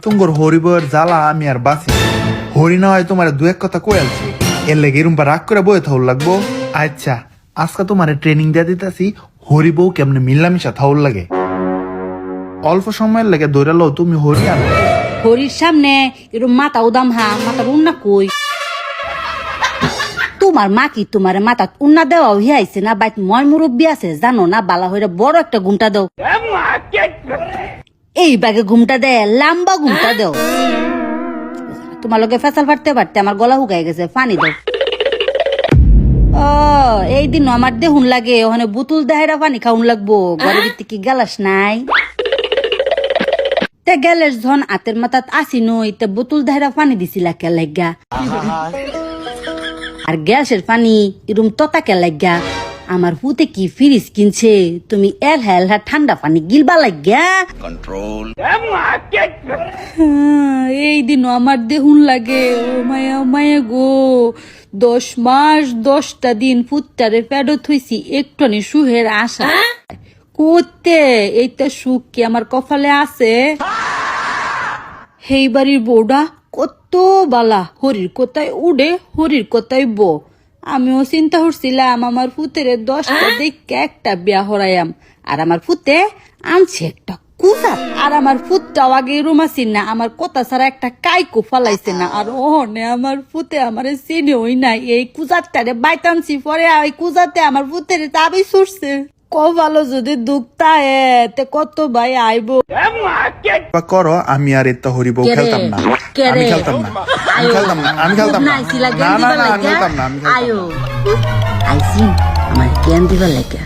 তোমার হরিবর জ্বালা আমি আর বাঁচি হরি না হয় তোমার দু এক কথা কয়ালছি এর লেগে এরম রাগ করে বয়ে থাউল লাগবো। আচ্ছা আজকে তোমার ট্রেনিং দিয়ে দিতেছি হরি বউ কেমনে মিল্লামিশা থাউল লাগে। অল্প সময়ের লেগে ধরে লো তুমি হরি আনো। হরির সামনে এরকম মাথা উদাম হা মাথার উন্না কই তোমার মা কি তোমার মাথা উন্না দেওয়া হইয়াছে না বাইত ময় মুরব্বী আছে জানো না বালা হইরা বড় একটা ঘুমটা দাও এই বাগে ঘুমটা দে লম্বা ঘুমটা দাও তোমার লগে ফেসাল ফাটতে ফাটতে আমার গলা হুকাই গেছে পানি দাও। ও এই দিন আমার দেহুন লাগে ওখানে বুতুল দেহাইরা পানি খাউন লাগবো ঘরের ভিতরে কি গ্যালাস নাই তে গ্যালাস ধন আতের মাথাত আসি নই তে বুতুল দেহাইরা পানি দিছিলা কে লাগা আর গ্যাসের পানি এরম ততা কে লাগা আমার হুতে কি ফ্রিজ কিনছে তুমি এলহা ঠান্ডা পানি গিলবা লাগা কন্ট্রোল। এই দিন আমার দেহুন লাগে ও মায়া মায়া গো 10 মাস 10টা দিন ফুটটারে ফেরত হইছি একটুনি সুহের আশা করতে এইটা সুখ কি আমার কপালে আছে। হেই বাড়ির বউডা কত বালা হরির কোথায় উড়ে হরির কোথায় বো আমিও চিন্তা করছিলাম আমার ফুতেরে 10টা দেখে একটা বিয়া হরাইয়াম আর আমার ফুতে আনছে একটা কুজাত আর আমার ফুটটাও আগে রুমাসিন না আমার কথা ছাড়া একটা কাইকো ফালাইছে না আর ওহনে আমার ফুতে আমার চিনে হই নাই এই কুজাতটারে বাইতানছি পরে ওই কুজাতে আমার ফুতেরে তাবি ছুটছে কপালো যদি দুঃখতা তে কত ভাই আইবো করো আমি আর এত হরি বউ খেলতাম না আমি খেলতাম না আমি খেলতাম না আমি খেলতাম না না না আমি খেলতাম না আইসি আমার জ্ঞান দিবার লাগে।